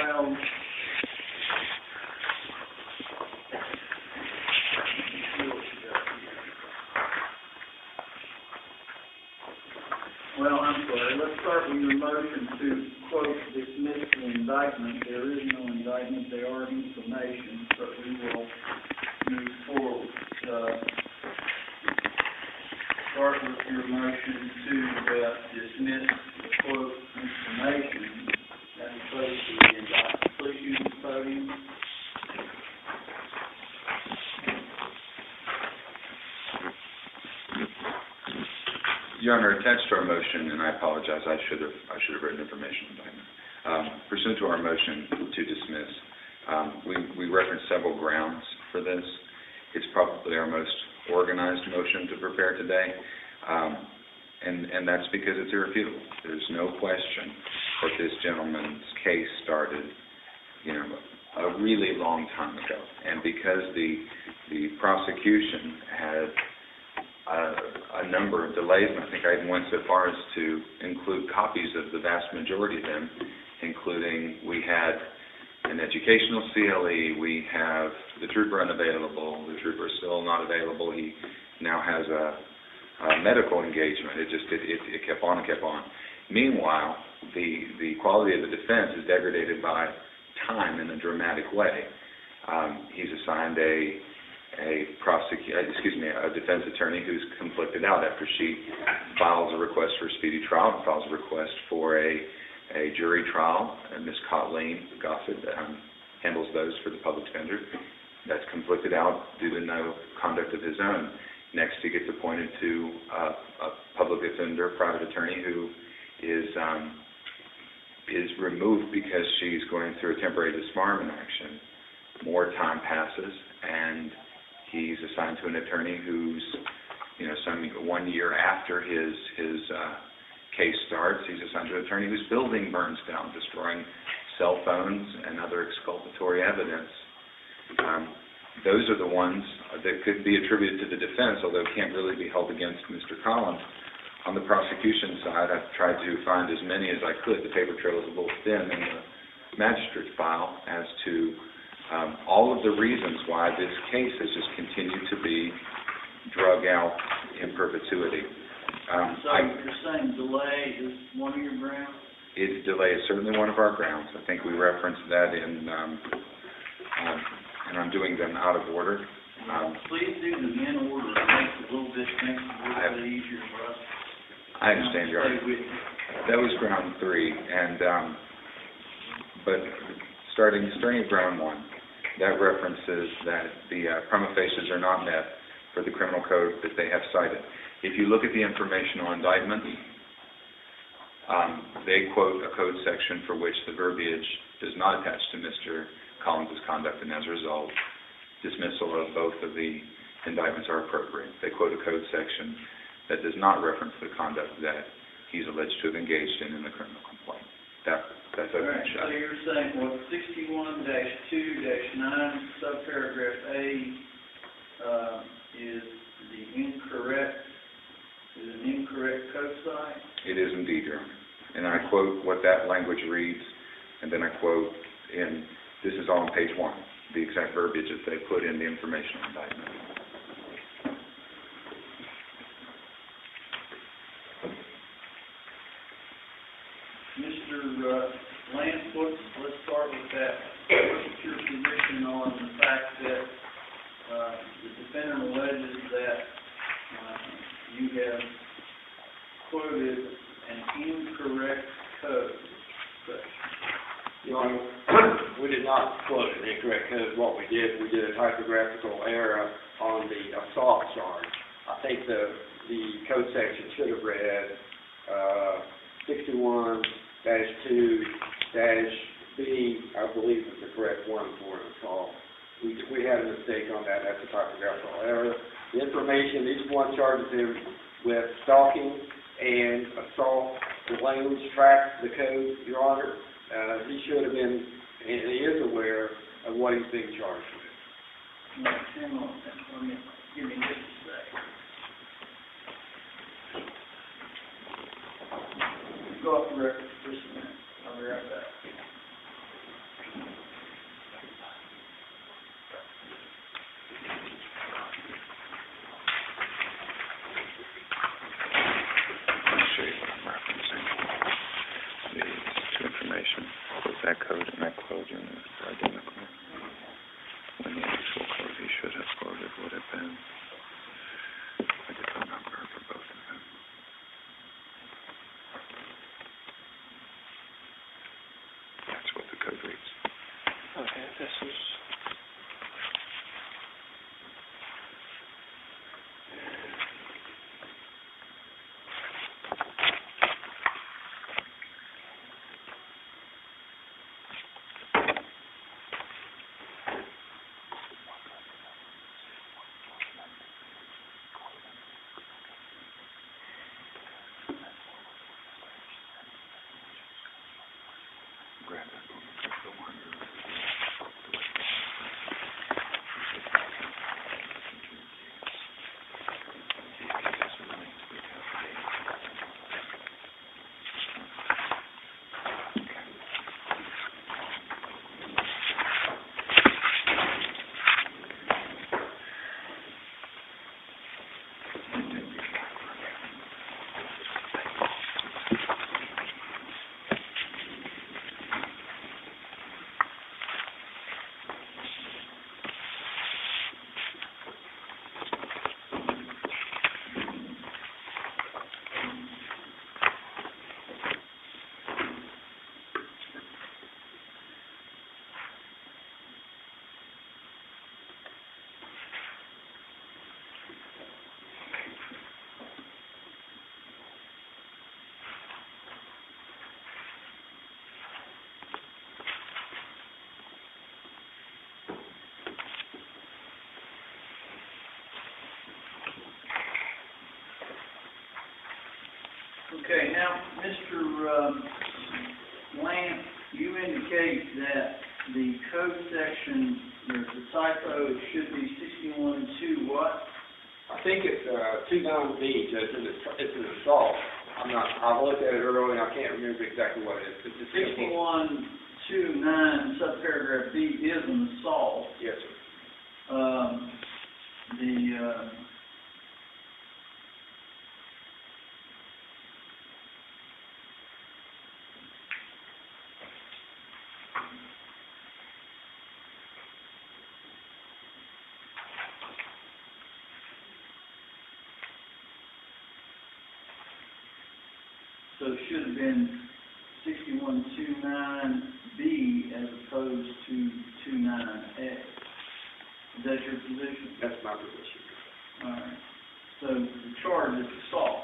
filed. Well, I'm sorry. Let's start with your motion to, quote, dismiss the indictment. There is no indictment. They are information, but we will move forward. Start with your motion to dismiss the, quote, information as opposed to the indictment. Please use the podium. Your Honor, attached to our motion, and I apologize, I should have written information indictment. Pursuant to our motion to dismiss, we referenced several grounds for this. It's probably our most organized motion to prepare today, and that's because it's irrefutable. There's no question that this gentleman's case started, a really long time ago, and because the prosecution had a number of delays, and I think I even went so far as to include copies of the vast majority of them, including we had an educational CLE, we have the trooper unavailable, the trooper is still not available, he now has a medical engagement. It kept on and kept on. Meanwhile, the quality of the defense is degraded by time in a dramatic way. He's assigned a defense attorney who's conflicted out after she files a request for a speedy trial and files a request for a jury trial. And Ms. Colleen Gossett handles those for the public defender. That's conflicted out due to no conduct of his own. Next, he gets appointed to a public defender, private attorney, who is removed because she's going through a temporary disbarment action. More time passes, and he's assigned to an attorney who's, some 1 year after his case starts, he's assigned to an attorney whose building burns down, destroying cell phones and other exculpatory evidence. Those are the ones that could be attributed to the defense, although it can't really be held against Mr. Collins. On the prosecution side, I've tried to find as many as I could. The paper trail is a little thin in the magistrate's file as to all of the reasons why this case has just continued to be drug out in perpetuity. So you're saying delay is one of your grounds? Delay is certainly one of our grounds. I think we referenced that in, and I'm doing them out of order. Please do them in order. It makes it a little bit easier for us. I understand your argument. That was ground 3, and but starting at ground 1. That references that the prima facies are not met for the criminal code that they have cited. If you look at the informational indictments, they quote a code section for which the verbiage does not attach to Mr. Collins' conduct, and as a result, dismissal of both of the indictments are appropriate. They quote a code section that does not reference the conduct that he's alleged to have engaged in the criminal complaint. That's open and shut. So you're saying, 61-2-9, subparagraph A is an incorrect code site? It is indeed, Your Honor. And I quote what that language reads, and then I quote this is all on page 1, the exact verbiage that they put in the informational indictment. Mr. Lance, let's start with that. What's your position on the fact that the defendant alleges that you have quoted an incorrect code? Your Honor, we did not quote an incorrect code. What we did a typographical error on the assault charge. I think the code section should have read 61-2-B, I believe is the correct one for an assault. We had a mistake on that. That's a typographical error. The information, each one charges him with stalking and assault. The language tracks the code, Your Honor. He should have been, and he is aware of what he's being charged with. Hang on. Give me just a second. Go off the record for just a minute. I'll be right back. that code and that quote is identical. When the actual code he should have quoted would have been a different number for both of them. That's what the code reads. Okay, this is... Grab that one. That's the one. Okay, now, Mr. Lamb, you indicate that the code section, there's a typo, it should be 61-2 what? I think it's 29B, Judge, and it's an assault. I looked at it earlier, and I can't remember exactly what it is. It's a 61-2-9, subparagraph B is an assault. Yes, sir. So it should have been 61-2-9B as opposed to 2-9A. Is that your position? That's my position. All right. So the charge is assault,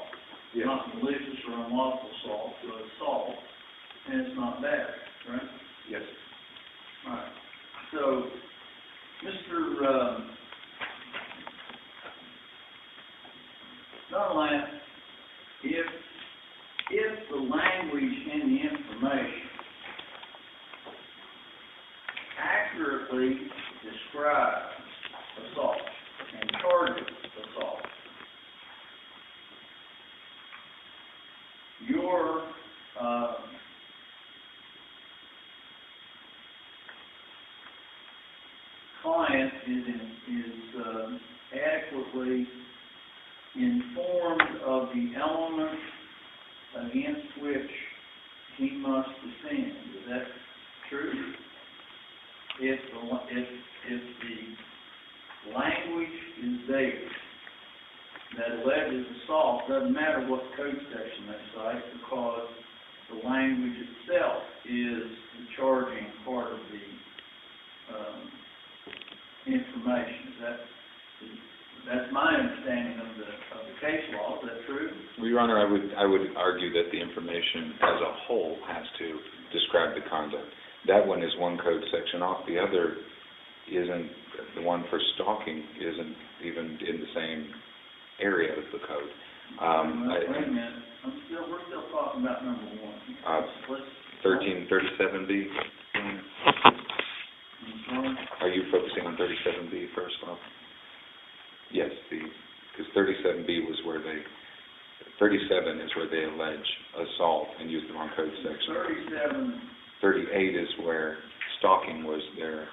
Yes. not malicious or unlawful assault, but assault, and it's not bad, right? Yes. All right. So, Mr. Dunlap, if the language in the information accurately describes assault and targets assault, your client is adequately informed of the elements against which he must defend. Is that true? If the language is there that alleges assault, doesn't matter what code section they cite, because the language itself is the charging part of the information. That's my understanding of the case law. Is that true? Well, Your Honor, I would argue that the information as a whole has to describe the conduct. That one is one code section off. The other isn't. The one for stalking isn't even in the same area of the code. Wait a minute. We're still talking about number one. 1337B. Are you focusing on 37B first off? Yes, because 37B was where 37 is where they allege assault and use the wrong code section. 38 is where stalking was their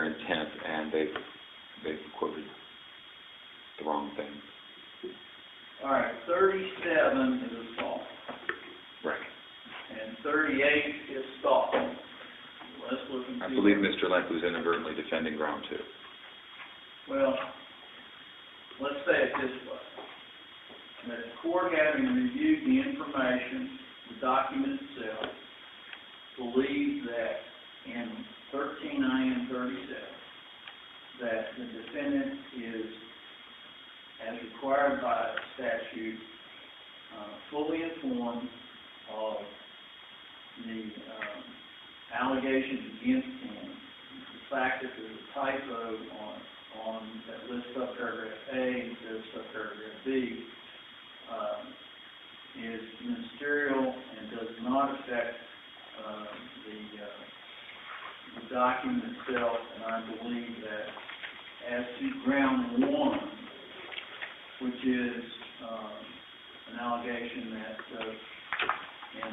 intent, and they've quoted the wrong thing. All right, 37 is assault. Right. And 38 is stalking. I believe Mr. Lake was inadvertently defending ground two. Well, let's say it this way. That the court, having reviewed the information, the document itself, believes that in 13 IM 37, that the defendant is, as required by statute, fully informed of the allegations against him. The fact that there's a typo on that list subparagraph A instead of subparagraph B is ministerial and does not affect the document itself, and I believe that as to ground one, which is an allegation that in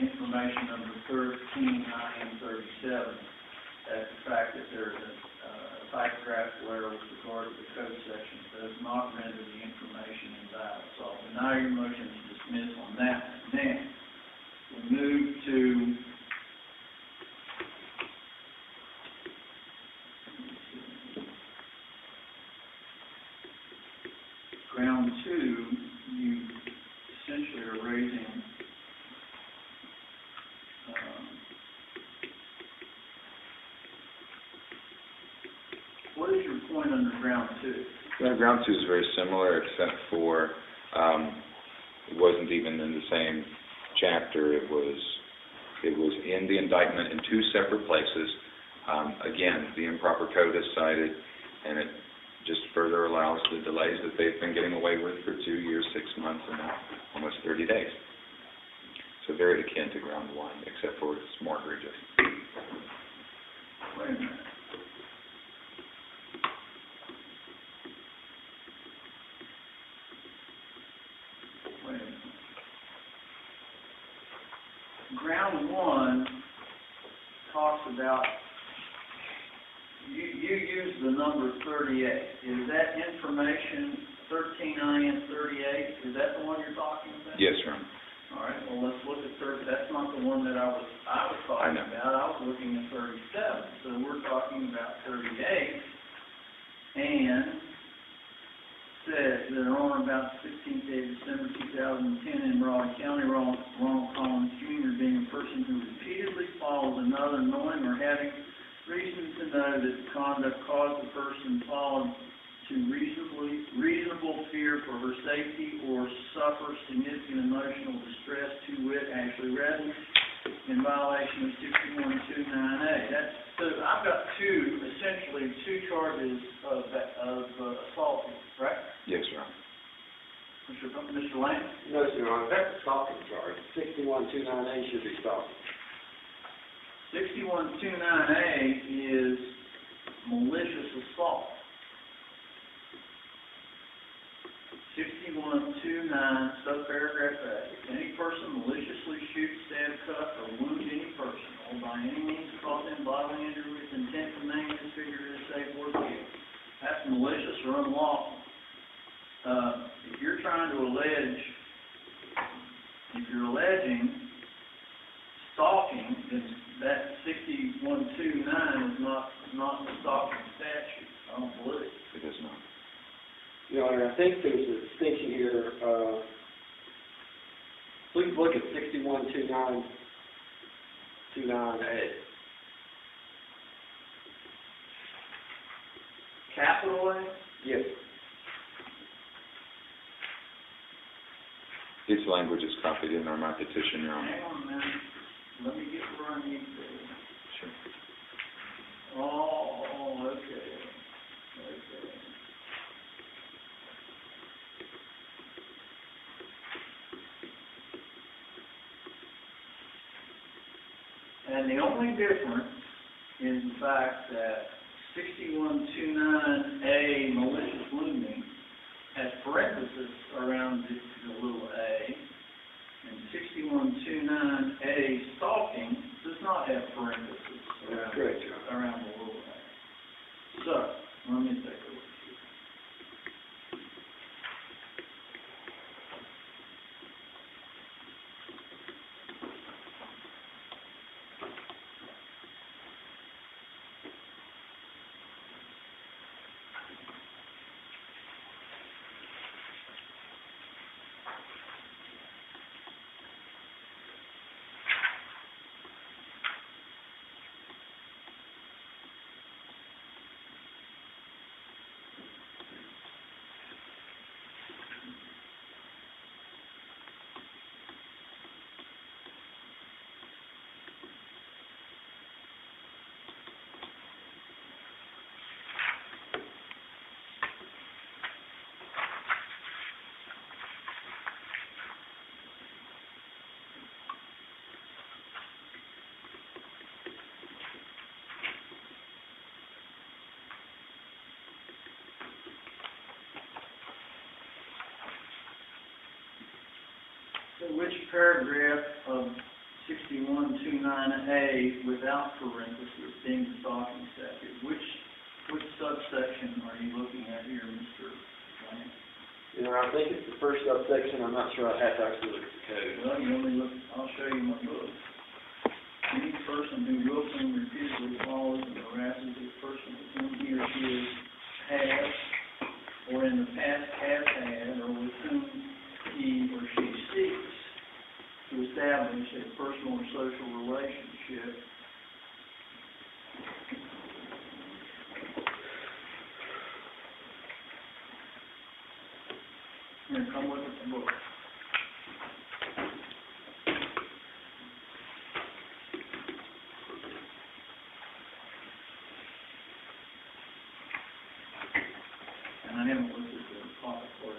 information number 13 IM 37, that the fact that there's a typographical error with regard to the code section does not render the information invalid. So I'll deny your motion to dismiss on that. Now, we move to ground two. You essentially are raising what is your point under ground two? Ground two is very similar, except for it wasn't even in the same chapter. It was in the indictment in two separate places. Again, the improper code is cited, and it just further allows the delays that they've been getting away with for 2 years, 6 months, and now almost 30 days. So very akin to ground one, except for it's more egregious. Wait a minute. Ground one talks about, you use the number 38. Is that information 13 IM 38? Is that the one you're talking about? Yes, Your Honor. All right, well, let's look at 30. That's not the one that I was talking about. I was looking at 37. So we're talking about 38. And said that on about 16th day of December 2010 in Raleigh County, Ronald Collins Jr. being a person who repeatedly follows another knowing or having reason to know that the conduct caused the person followed to reasonable fear for her safety or suffer significant emotional distress, to wit, Ashley Redden, in violation of 6129A. So I've got essentially two charges of assault, right? Yes, Your Honor. Mr. Lane? No, Your Honor, that's a stalking charge. 6129A should be stalking. 6129A is malicious assault. 6129, subparagraph A. If any person maliciously shoots, stab, cut, or wound any person, or by any means cause them bodily injury with intent to maim, disfigure, disable, or kill, that's malicious or unlawful. If you're alleging stalking, then that 6129 is not the stalking statute. I don't believe it. It is not. Your Honor, I think there's a distinction here. Please look at 6129A. Capital A? Yes. Its language is copied in my petition, Your Honor. Hang on a minute. Let me get where I need to be. Sure. Oh, okay. And the only difference is the fact that 6129A, malicious wounding, has parentheses around the little a, and 6129A, stalking, does not have parentheses around the little a. So, let me take a look here. which paragraph of 6129A without parentheses being the stalking statute? Which subsection are you looking at here, Mr. Lane? You know, I think it's the first subsection. I'm not sure. I have to actually look at the code. Well, you only look, I'll show you my book. Any person who willfully and repeatedly follows and harasses a person with whom he or she has, or in the past has had, or with whom he or she seeks to establish a personal or social relationship. Here, come look at the book. And I haven't looked at the pocket for it,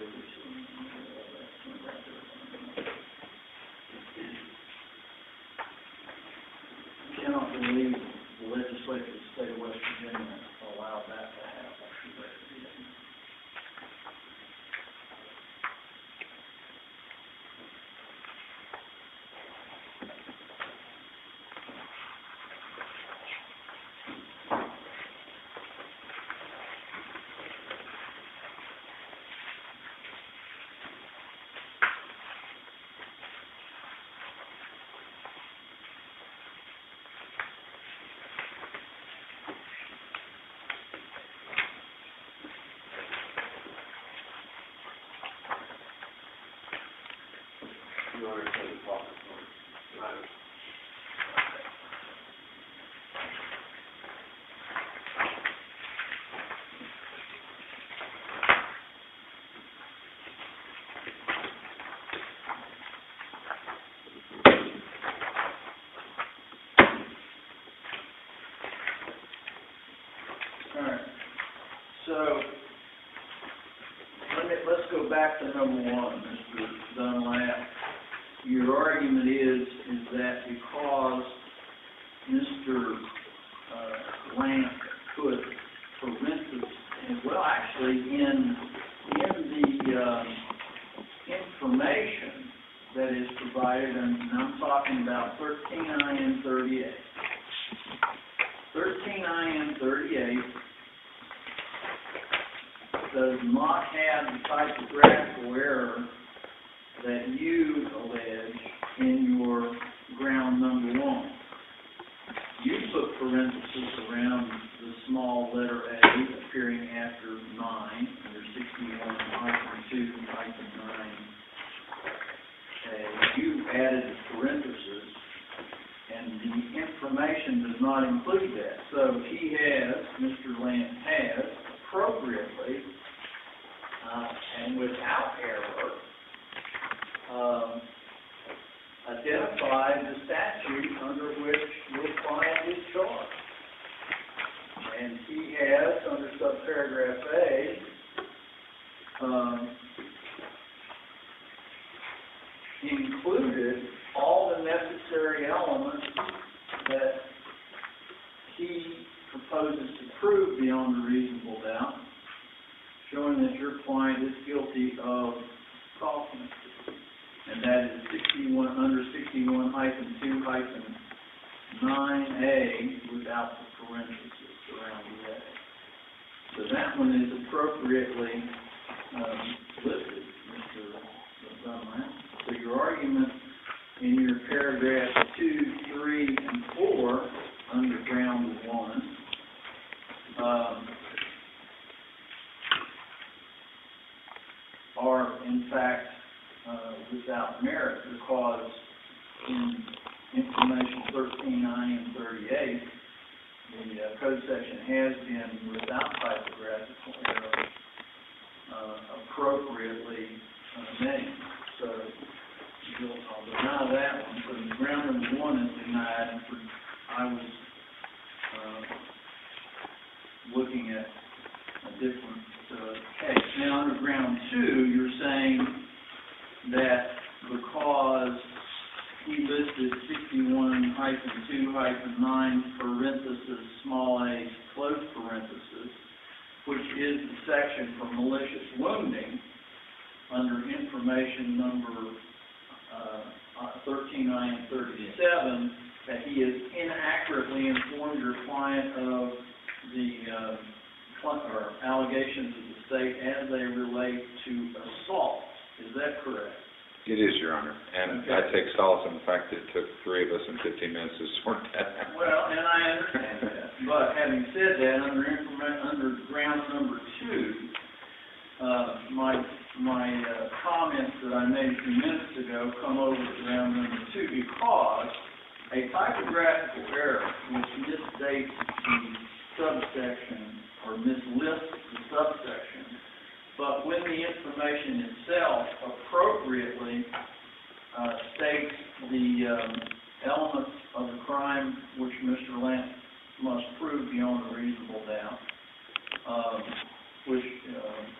I cannot believe the legislature of the state of West Virginia allowed that to happen. So, let's go back to number one, Mr. Dunlap. Your argument is that because Mr. Lamp put parentheses, well, actually, in the information that is provided, and I'm talking about 13 IN 38. 13 IN 38 does not have the typographical error that you allege in your ground number one. You put parentheses around the small letter A appearing after 9, under 61-2-9A. You added the parentheses, and the information does not include that. So he has, Mr. Lamp has, appropriately and without error identified the statute under which your client is charged. And he has, under subparagraph A, included all the necessary elements that he proposes to prove beyond a reasonable doubt, showing that your client is guilty of stalking. And that is under 61-2-9A without the parentheses around the A. So that one is appropriately listed, Mr. Dunlap. So your argument in your paragraphs 2, 3, and 4 under ground 1 are in fact without merit, because in information 13I and 38, the code section has been without typographical error appropriately named. So I'll deny that one. So the ground number 1 is denied, and I was looking at a different case. Now, under ground 2, you're saying that because he listed 61-2-9 parenthesis small a close parenthesis, which is the section for malicious wounding, under information number 13 IM 37, that he has inaccurately informed your client of the or allegations of the state as they relate to assault. Is that correct? It is, Your Honor. And Okay. I take solace in the fact that it took 3 of us in 15 minutes to sort that out. Well, and I understand that. But having said that, under ground number 2, my comments that I made a few minutes ago come over to ground number 2 because a typographical error which misstates the subsection or mislists the subsection, but when the information itself appropriately states the elements of the crime which Mr. Lance must prove beyond a reasonable doubt, which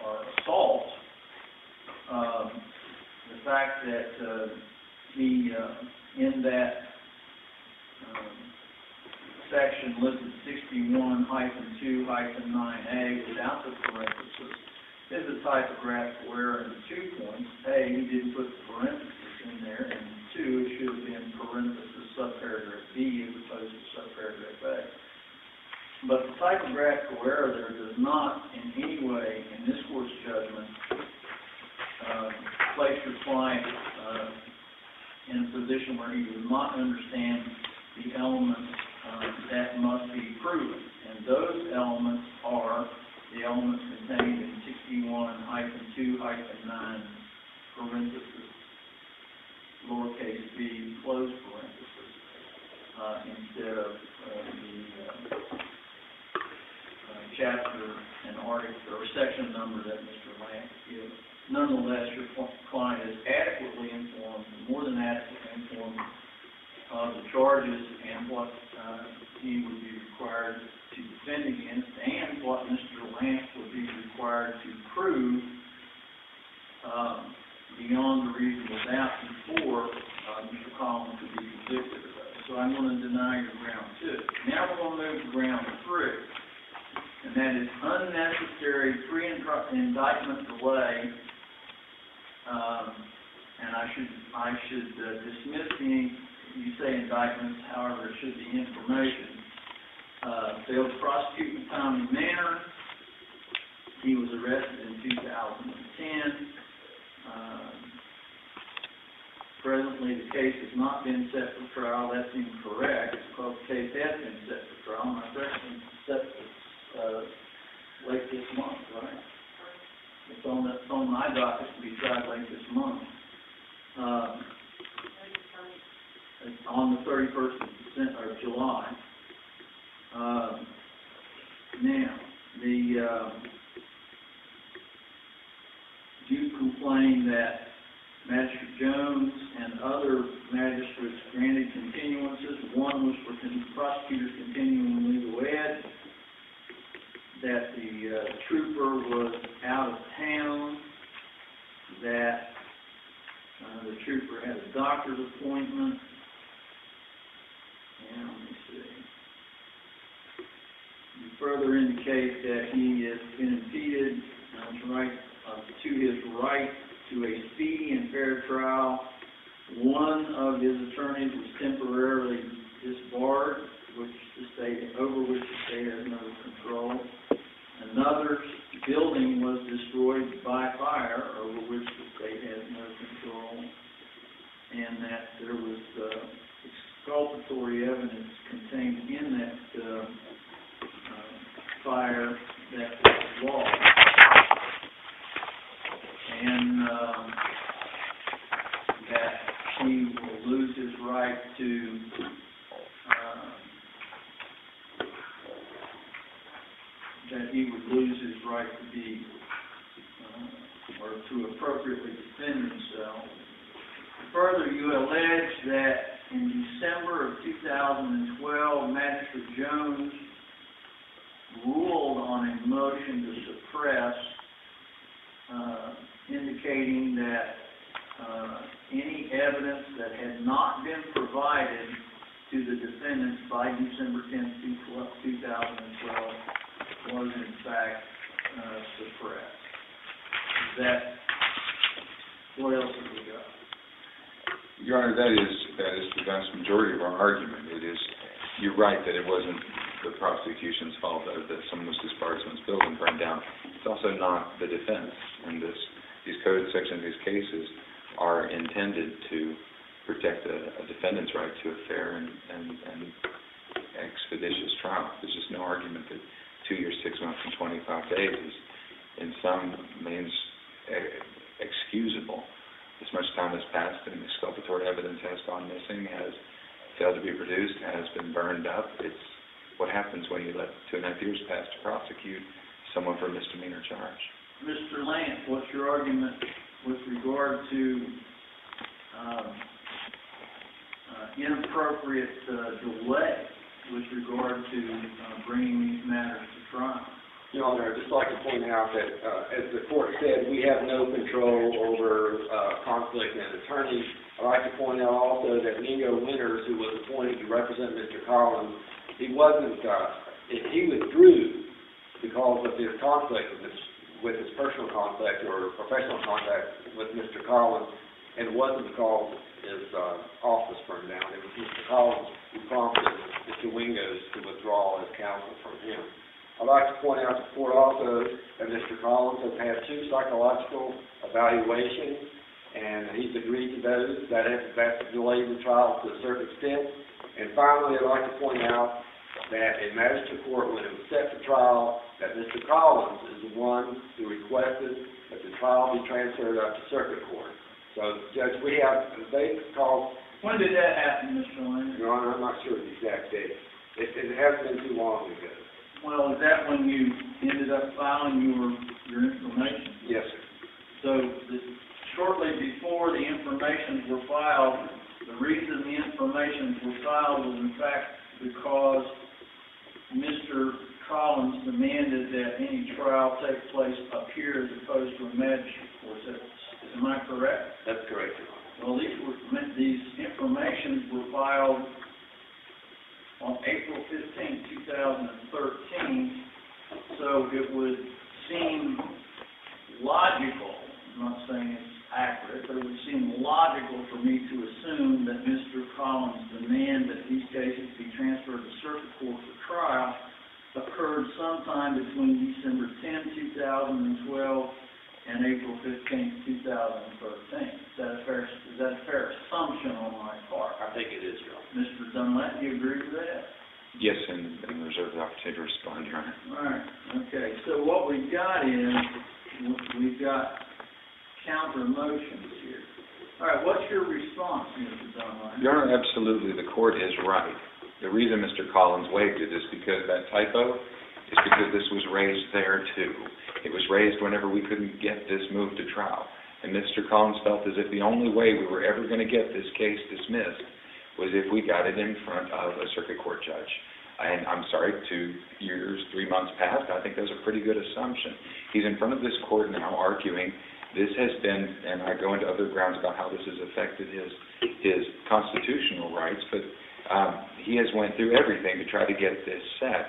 are assault, the fact that he, in that section listed 61-2-9A without the parenthesis is a typographical error in 2 points. A, he didn't put the parenthesis in there, and 2, it should have been parenthesis subparagraph B as opposed to subparagraph A. But the typographical error there does not in any way, in this court's judgment, place your client in a position where he does not understand the elements that must be proven. And those elements are the elements contained in 61-2-9 parenthesis, lowercase b, close parenthesis, instead of the chapter and article or section number that Mr. Lance gives. Nonetheless, your client is adequately informed, more than adequately informed, of the charges and what he would be required to defend against, and what Mr. Lance would be required to prove beyond a reasonable doubt before Mr. Collins could be convicted of those. So I'm going to deny your ground 2. Now we're going to move to ground 3, and that is unnecessary pre-indictment delay. And I should dismiss you say indictments, however, it should be information. Failed to prosecute in a timely manner. He was arrested in 2010. Presently, the case has not been set for trial. That's incorrect, because the case has been set for trial. My question is set for late this month, right? It's on my docket to be tried late this month. It's on the 31st of July. Now, you complain that Magistrate Jones and other magistrates granted continuances. One was for prosecutors continuing legal ed, that the trooper was out of town, that the trooper had a doctor's appointment, and let me see. You further indicate that he has been impeded to his right to a speedy and fair trial. One of his attorneys was temporarily disbarred, over which the state has no control. Another building was destroyed by fire, over which the state has no control, and that there was exculpatory evidence contained in that fire that was lost, and that he will lose his right to be or to appropriately defend himself. Further, you allege that in December of 2012, Magistrate Jones ruled on a motion to suppress, indicating that any evidence that had not been provided to the defendants by December 10, 2012 was in fact suppressed. What else have we got? Your Honor, that is the vast majority of our argument. It is, you're right that it wasn't the prosecution's fault that someone was disbarred, someone's building burned down. It's also not the defense. And these code sections, these cases are intended to protect a defendant's right to a fair and expeditious trial. There's just no argument that 2 years, 6 months, and 25 days is in some means excusable. This much time has passed and exculpatory evidence has gone missing, has failed to be produced, has been burned up. It's what happens when you let 2.5 years pass to prosecute someone for a misdemeanor charge. Mr. Lance, what's your argument with regard to inappropriate delay with regard to bringing these matters to trial? Your Honor, I'd just like to point out that, as the court said, we have no control over conflict and attorneys. I'd like to point out also that Mingo Winters, who was appointed to represent Mr. Collins, he withdrew because of his conflict with his personal conflict or professional contact with Mr. Collins, and it wasn't because his office burned down. It was Mr. Collins who prompted Mr. Wingos to withdraw his counsel from him. I'd like to point out to the court also that Mr. Collins has had 2 psychological evaluations, and he's agreed to those. That's delayed the trial to a certain extent. And finally, I'd like to point out that a magistrate court, when it was set for trial, that Mr. Collins is the one who requested that the trial be transferred up to circuit court. So, Judge, they called... When did that happen, Mr. Lane? Your Honor, I'm not sure of the exact date. It hasn't been too long ago. Well, is that when you ended up filing your information? Yes, sir. So, shortly before the informations were filed, the reason the informations were filed was, in fact, because Mr. Collins demanded that any trial take place up here as opposed to a magistrate court. Am I correct? That's correct, Your Honor. Well, these informations were filed on April 15, 2013, so it would seem logical, I'm not saying it's accurate, but it would seem logical for me to assume that Mr. Collins' demand that these cases be transferred to circuit court for trial occurred sometime between December 10, 2012 and April 15, 2013. Is that a fair assumption on my part? I think it is, Your Honor. Mr. Dunlap, do you agree with that? Yes, and reserve the opportunity to respond, Your Honor. All right. Okay. So what we've got is we've got counter motions here. All right. What's your response, Mr. Dunlap? Your Honor, absolutely. The court is right. The reason Mr. Collins waived it is because that typo is because this was raised there too. It was raised whenever we couldn't get this moved to trial. And Mr. Collins felt as if the only way we were ever going to get this case dismissed was if we got it in front of a circuit court judge. And I'm sorry, 2 years, 3 months passed. I think that's a pretty good assumption. He's in front of this court now arguing this has been, and I go into other grounds about how this has affected his constitutional rights, but he has went through everything to try to get this set.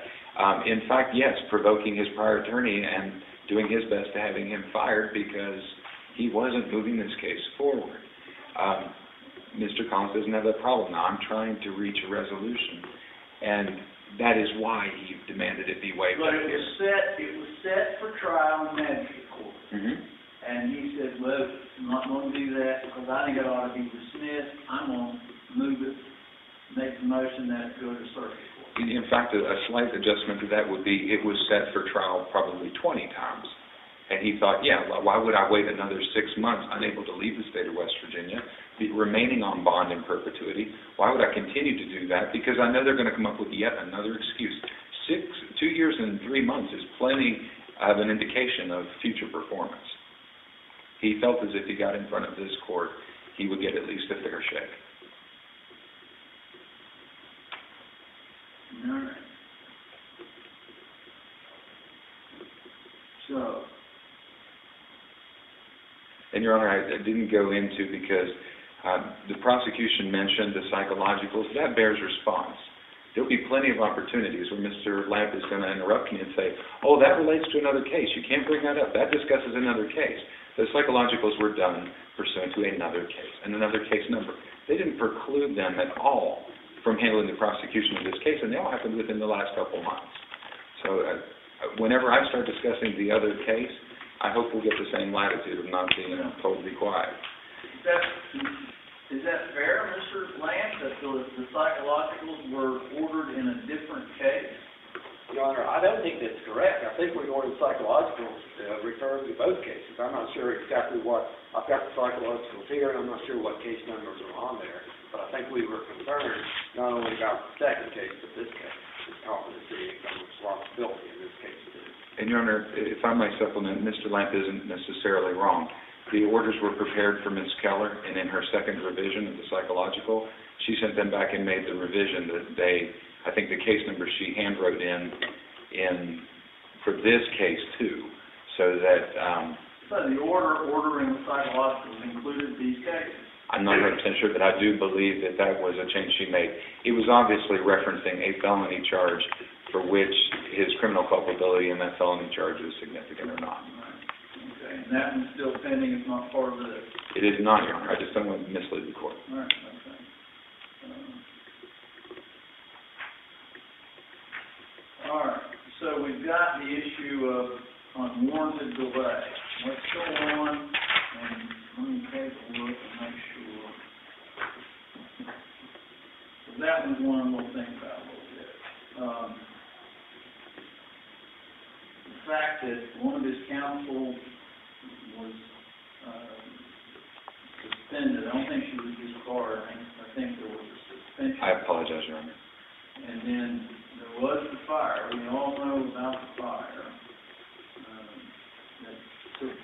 In fact, yes, provoking his prior attorney and doing his best to having him fired because he wasn't moving this case forward. Mr. Collins doesn't have that problem. Now, I'm trying to reach a resolution, and that is why he demanded it be waived. But it was set for trial in magistrate court. Mm-hmm. And he said, well, I'm not going to do that because I think it ought to be dismissed. I'm going to move it, make the motion that it go to circuit court. In fact, a slight adjustment to that would be it was set for trial probably 20 times. And he thought, yeah, well, why would I wait another 6 months unable to leave the state of West Virginia, remaining on bond in perpetuity? Why would I continue to do that? Because I know they're going to come up with yet another excuse. 2 years and 3 months is plenty of an indication of future performance. He felt as if he got in front of this court, he would get at least a fair shake. All right. So. And, Your Honor, I didn't go into because the prosecution mentioned the psychologicals. That bears response. There'll be plenty of opportunities where Mr. Lamp is going to interrupt me and say, oh, that relates to another case. You can't bring that up. That discusses another case. The psychologicals were done pursuant to another case and another case number. they didn't preclude them at all from handling the prosecution of this case, and they all happened within the last couple of months. So whenever I start discussing the other case, I hope we'll get the same latitude of not being told to be quiet. Is that fair, Mr. Lance, that the psychologicals were ordered in a different case? Your Honor, I don't think that's correct. I think we ordered psychologicals referring to both cases. I'm not sure exactly what, I've got the psychologicals here, and I'm not sure what case numbers are on there, but I think we were concerned not only about the second case, but this case, the competency and responsibility in this case too. And, Your Honor, if I might supplement, Mr. Lamp isn't necessarily wrong. The orders were prepared for Ms. Keller, and in her second revision of the psychological, she sent them back and made the revision that I think the case number she handwrote in for this case too, so that... So the ordering the psychologicals included these cases? I'm not 100% sure, but I do believe that was a change she made. It was obviously referencing a felony charge for which his criminal culpability in that felony charge is significant or not. Okay, and that one's still pending, it's not part of this? It is not, Your Honor. I just don't want to mislead the court. All right, okay. All right, so we've got the issue of unwarranted delay. Let's go on and let me take a look and make sure. So that one's one we'll think about a little bit. The fact that one of his counsel was suspended. I don't think she was disbarred. I think there was a suspension. I apologize, Your Honor. And then there was the fire. We all know about the fire that took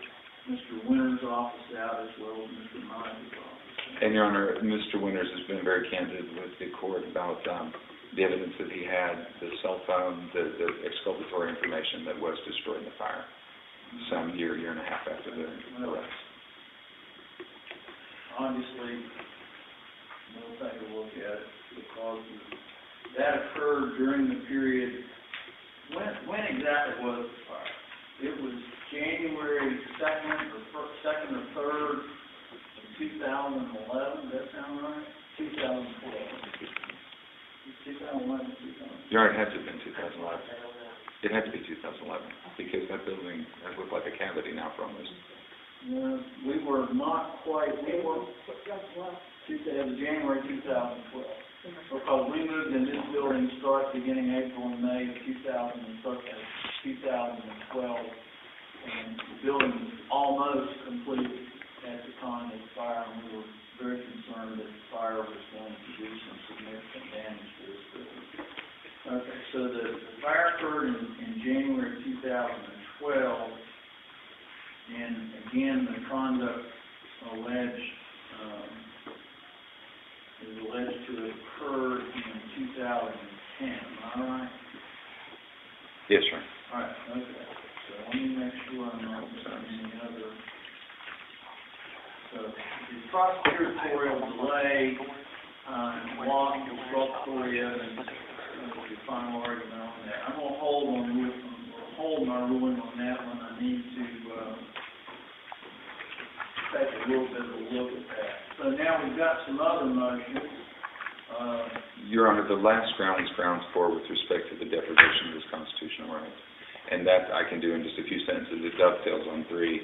Mr. Winter's office out as well as Mr. Miley's office. And, Your Honor, Mr. Winters has been very candid with the court about the evidence that he had, the cell phone, the exculpatory information that was destroyed in the fire some year and a half after the arrest. Obviously, we'll take a look at it because that occurred during the period. When exactly was the fire? It was January 2nd or 3rd of 2011. Does that sound right? 2012. 2011, 2012. Your Honor, it had to have been 2011. It had to be 2011 because that building has looked like a cavity now for almost. We were not quite. We were January 2012 because we moved in this building beginning April and May of 2012, and the building was almost completed at the time of the fire, and we were very concerned that the fire was going to do some significant damage to this building. Okay, so the fire occurred in January 2012, and again, the conduct is alleged to have occurred in 2010. Am I right? Yes, sir. All right, okay. So let me make sure I'm not missing any other. So the prosecutorial delay loss of exculpatory evidence is the final argument on that. I'm going to hold my ruling on that one. I need to take a little bit of a look at that. So now we've got some other motions. Your Honor, the last ground is grounds 4 with respect to the deprivation of his constitutional rights. And that I can do in just a few sentences. It dovetails on 3.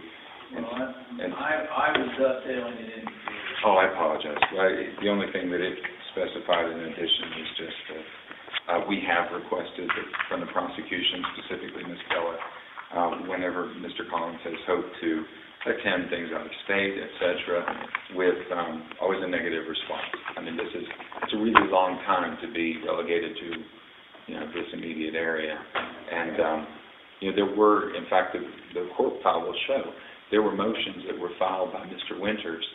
Well, I was dovetailing it in. Oh, I apologize. The only thing that it specified in addition is just that we have requested that from the prosecution, specifically Ms. Keller, whenever Mr. Collins has hoped to attend things out of state, etc., with always a negative response. I mean, it's a really long time to be relegated to, this immediate area. And, there were, in fact, the court file will show, there were motions that were filed by Mr. Winters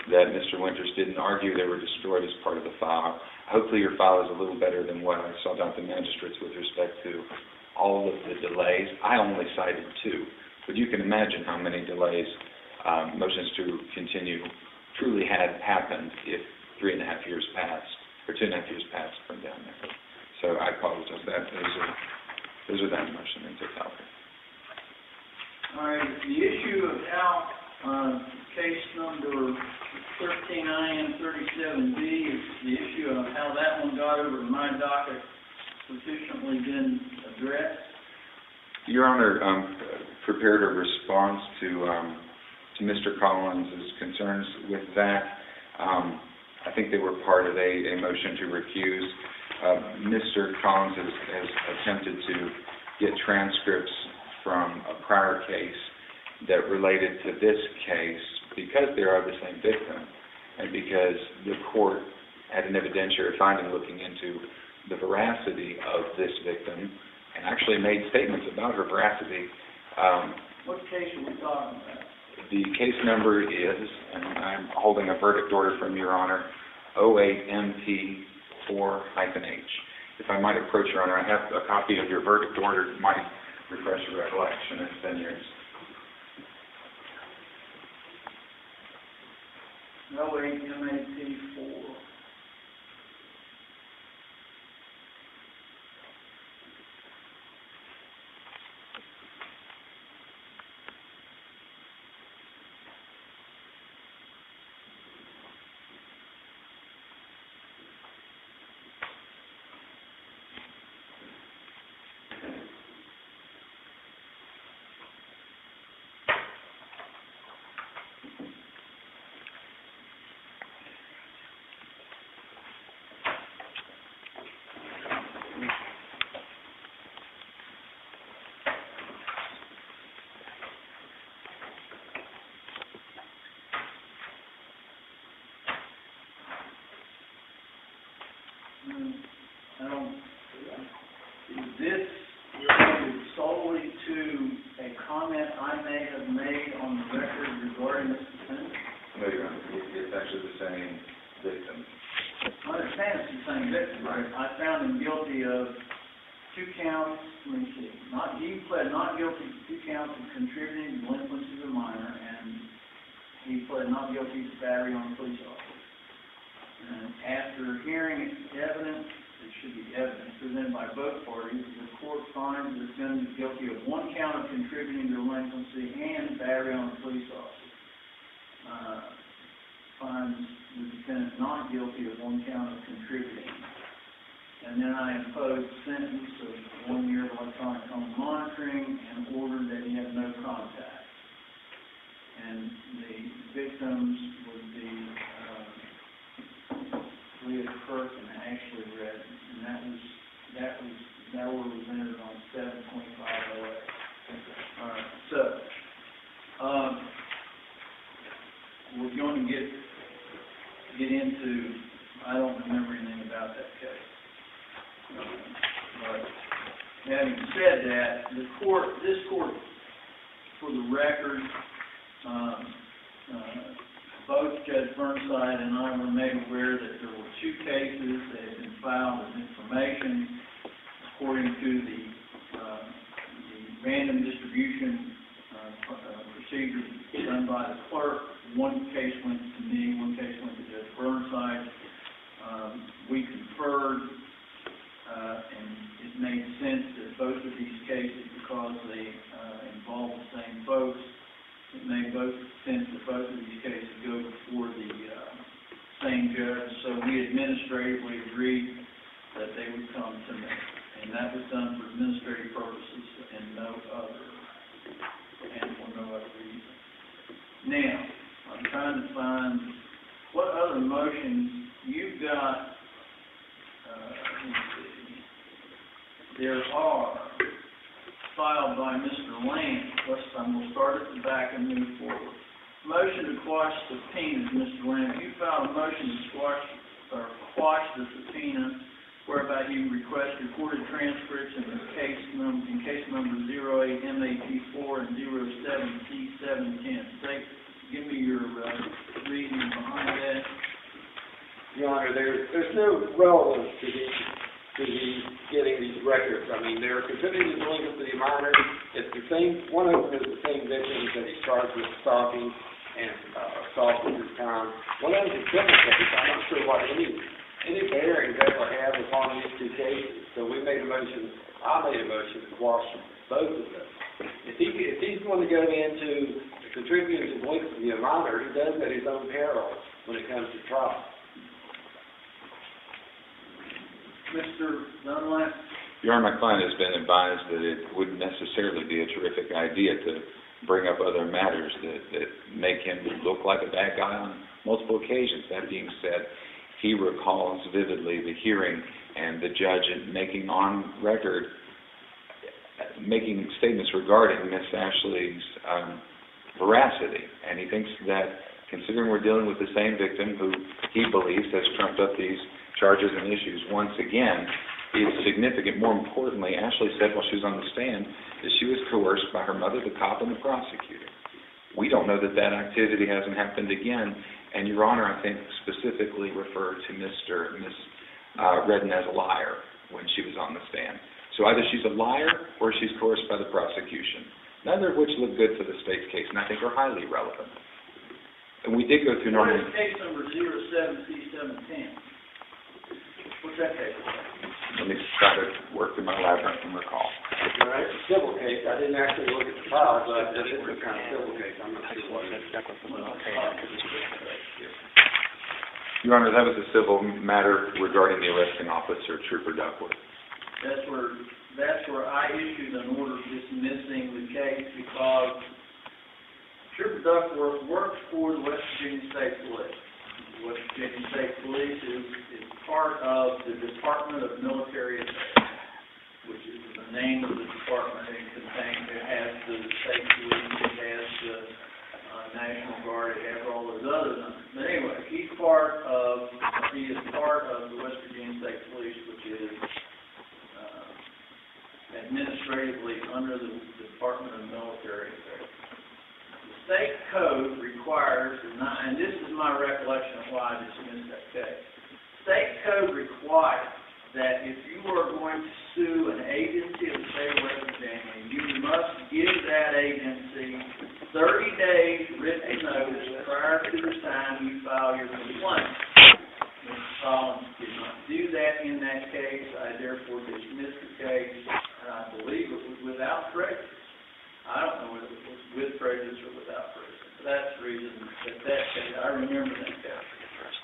that Mr. Winters didn't argue they were destroyed as part of the file. Hopefully your file is a little better than what I saw down at the magistrates with respect to all of the delays. I only cited 2, but you can imagine how many delays motions to continue truly had happened if 3.5 years passed, or 2.5 years passed from down there. So I apologize. Those are that motion in totality. All right, the issue of how case number 13IM37D got over to my docket sufficiently been addressed? Your Honor, prepared a response to Mr. Collins' concerns with that. I think they were part of a motion to recuse. Mr. Collins has attempted to get transcripts from a prior case that related to this case because they are the same victim and because the court had an evidentiary finding looking into the veracity of this victim and actually made statements about her veracity. What case are we talking about? The case number is, and I'm holding a verdict order from Your Honor, 08MP4-H. If I might approach, Your Honor, I have a copy of your verdict order. It might refresh your recollection. It's been years. 08MP4. Is this related solely to a comment I may have made on the record regarding this defendant? No, Your Honor. It's actually the same victim. I understand it's the same victim. Right. I found him guilty of 2 counts, let me see, he pled not guilty to 2 counts of contributing delinquency to a minor, and he pled not guilty to battery on a police officer. And after hearing evidence, it should be evidence presented by both parties, the court finds the defendant guilty of 1 count of contributing delinquency and battery on a police officer. Finds the defendant not guilty of 1 count of contributing. And then I imposed a sentence of 1 year of electronic home monitoring and ordered that he have no contact. And the victims would be Leah Kirk and Ashley Redden, and that order was entered on 7/25/08. All right, so we're going to get into. I don't remember anything about that case. But having said that, this court, for the record, both Judge Burnside and I were made aware that there were 2 cases that had been filed as information according to the random distribution procedure done by the clerk. 1 case went to me, 1 case went to Judge Burnside. We conferred, and it made sense that both of these cases, because they involve the same folks, it made sense that both of these cases go before the same judge. So we administratively agreed that they would come to me, and that was done for administrative purposes and for no other reason. Now, I'm trying to find what other motions you've got. Let me see. There are filed by Mr. Lane. We'll start at the back and move forward. Motion to quash subpoenas, Mr. Lane. You filed a motion to quash the subpoena, whereby you request recorded transcripts in case number 08MAP4 and 07T710. Give me your reasoning behind that. Your Honor, there's no relevance to getting these records. I mean, they're contributing delinquency to the minor. It's the same. One of them is the same victim that he's charged with stalking and assault at this time. One of them is a civil case. I'm not sure what any bearing that will have upon these 2 cases. So I made a motion to quash both of them. If he's going to go into contributing to delinquency to a minor, he does at his own peril when it comes to trial. Mr. Dunlap? Your Honor, my client has been advised that it wouldn't necessarily be a terrific idea to bring up other matters that make him look like a bad guy on multiple occasions. That being said, he recalls vividly the hearing and the judge making on record, making statements regarding Miss Ashley's veracity. And he thinks that, considering we're dealing with the same victim who he believes has trumped up these charges and issues once again, is significant. More importantly, Ashley said while she was on the stand that she was coerced by her mother, the cop, and the prosecutor. We don't know that that activity hasn't happened again, and Your Honor, I think, specifically referred to Miss Redden as a liar when she was on the stand. So either she's a liar or she's coerced by the prosecution, neither of which look good for the state's case, and I think are highly relevant. And we did go through What normal... is case number 07C710? What's that case about? Let me try to work through my labyrinth and recall. All right, it's a civil case. I didn't actually look at the file, but it is a kind of civil case. I'm not sure what it is. Your Honor, that was a civil matter regarding the arresting officer, Trooper Duckworth. That's where I issued an order dismissing the case because Trooper Duckworth works for the West Virginia State Police. The West Virginia State Police is part of the Department of Military Affairs, which is the name of the department. It has the state police, it has the National Guard, it has all those other numbers. But anyway, he is part of the West Virginia State Police, which is administratively under the Department of Military Affairs. The state code requires, and this is my recollection of why I dismissed that case, state code requires that if you are going to sue an agency of the state of West Virginia, you must give that agency 30 days written notice prior to the time you file your complaint. Mr. Collins did not do that in that case. I therefore dismissed the case, and I believe it was without prejudice. I don't know whether it was with prejudice or without prejudice. That's the reason that case, I remember that case.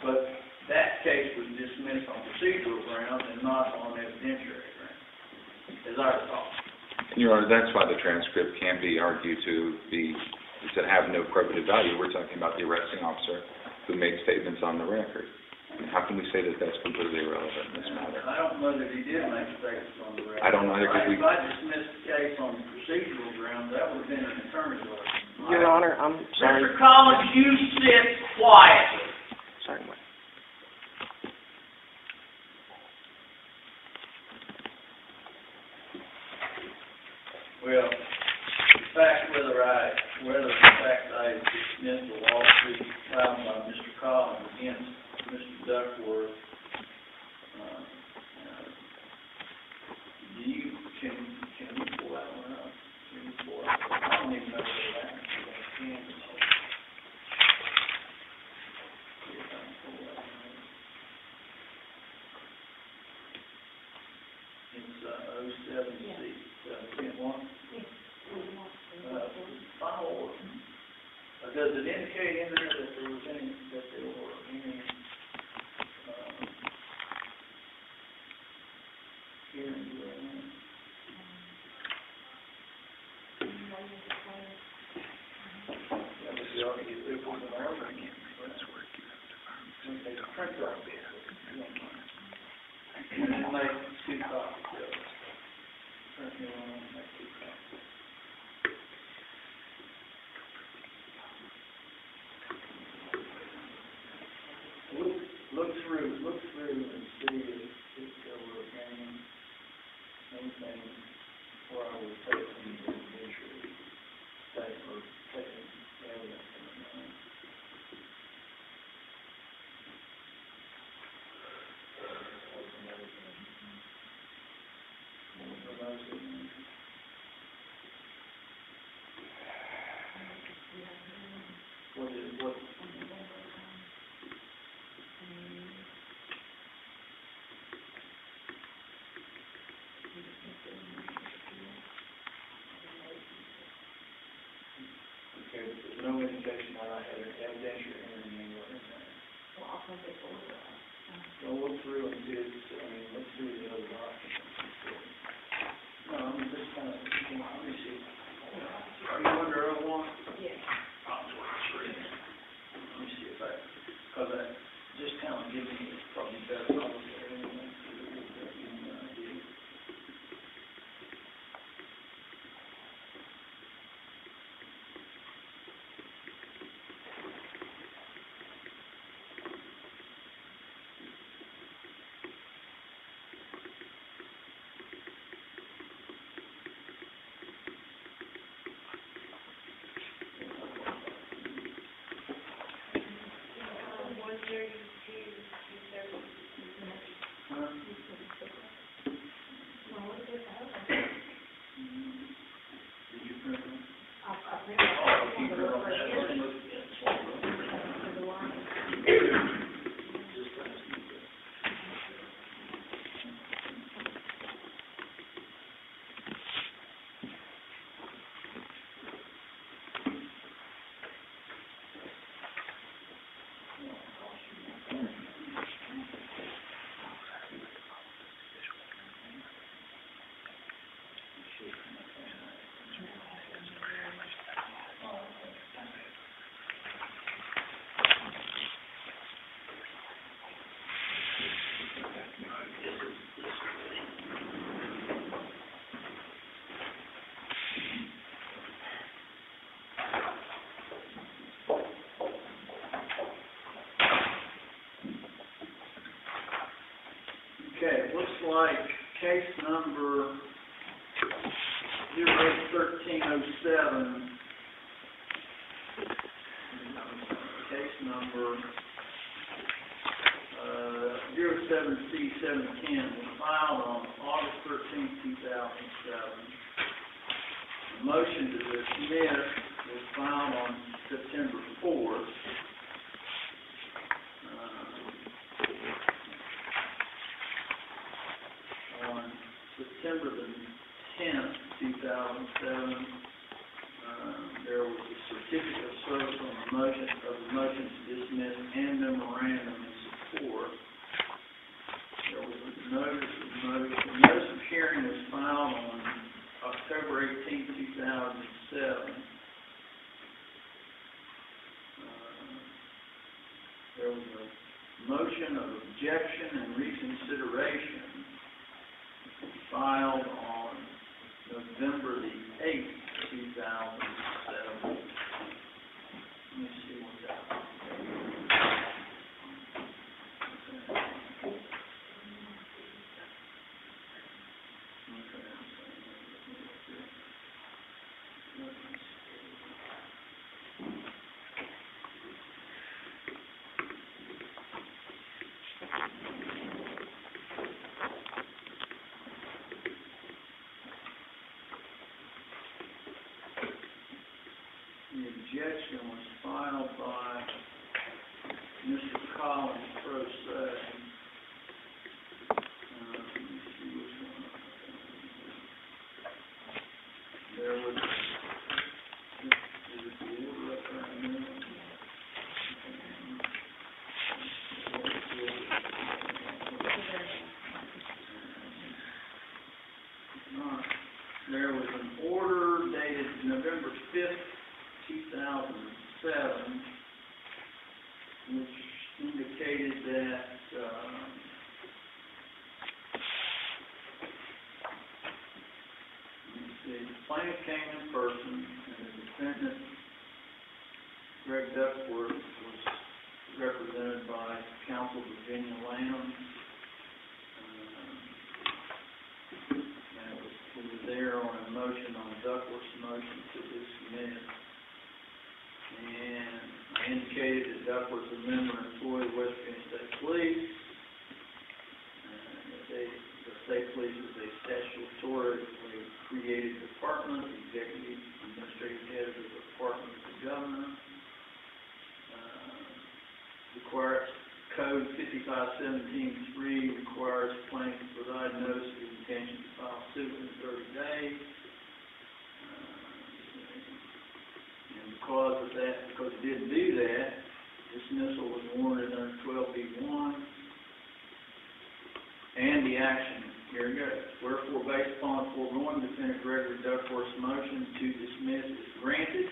But that case was dismissed on procedural grounds and not on evidentiary grounds, as I recall. Your Honor, that's why the transcript can be argued to have no probative value. We're talking about the arresting officer who made statements on the record. And how can we say that that's completely irrelevant in this matter? I don't know that he did make statements on the record. I don't know either, because If I dismissed the case on procedural grounds, that would have been an attorney's order. Your Honor, I'm sorry. Mr. Collins, you sit quietly. Sorry, Mike. Well, in fact, whether I dismissed the lawsuit filed by Mr. Collins against Mr. Duckworth, can you pull that one up? I don't even know where that is. It's 07C, 710-1. Final order. Does it indicate in there that there were any hearings going on? Look through and see if there were anything where I was taking the initial state or taking evidence from the man. What there's no indication that I had an evidentiary hearing anywhere in there. Well, I'll take it forward. So look through and see, look through the Did you print them? Oh, you printed that. Let's look at Okay, it looks like case number 081307, case number 07C710 was filed on August 13, 2007. The motion to dismiss was filed on September 4th. On September the 10th, 2007, there was a certificate of service on the motion to dismiss and memorandum in support. There was a notice of hearing was filed on October 18, 2007. There was a motion of objection and reconsideration filed on November the 8th, 2007. Let me see what that was. The objection was filed by Mr. Collins, pro se. Let me see which one. There was, is it the order up right now? There was an order dated November 5th, 2007, which indicated that the plaintiff came in person and the defendant, Greg Duckworth, was represented by counsel Virginia Lamb. We were there on a motion, on Duckworth's motion to dismiss. And I indicated that Duckworth was a member and employee of West Virginia State Police. The State Police is a statutorily created department. The executive administrative head of the department is the governor. Requires Code 5517.3 requires plaintiff to provide notice of his intention to file suit in 30 days. And because of that, because he didn't do that, dismissal was warranted under 12B1. And the action, here it goes. Wherefore, based upon foregoing, Defendant Gregory Duckworth's motion to dismiss is granted.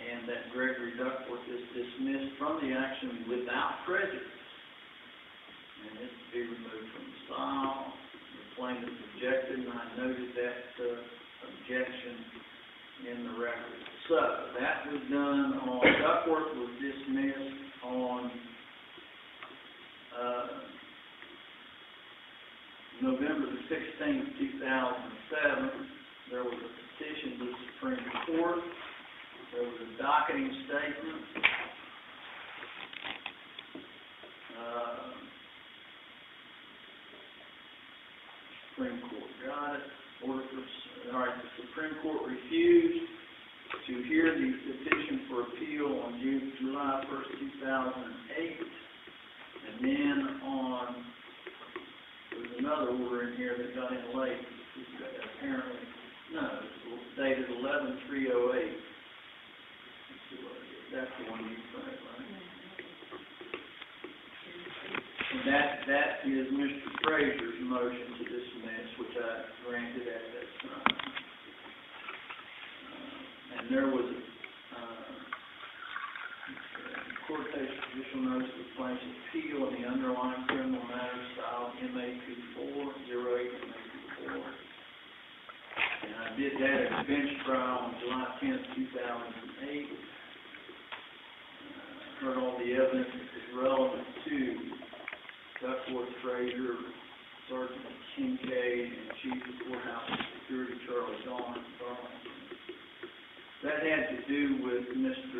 And that Gregory Duckworth is dismissed from the action without prejudice. And it's to be removed from the file. The plaintiff objected, and I noted that objection in the record. So, that was done on, Duckworth was dismissed on November the 16th, 2007. There was a petition to the Supreme Court. There was a docketing statement, Supreme Court, got it. All right, the Supreme Court refused to hear the petition for appeal on July 1st, 2008. And then there's another order in here that got in late. Apparently, no, it's dated 11/3/08. That's the one you printed, right? And that is Mr. Frazier's motion to dismiss, which I granted at that time. And there was a court takes judicial notice of the plaintiff's appeal in the underlying criminal matter style MA24, 08 MA24. And I did that at a bench trial on July 10th, 2008. Heard all the evidence that is relevant to Duckworth Frazier, Sergeant Kincaid, and Chief of Courthouse Security Charles Darlington. That had to do with Mr.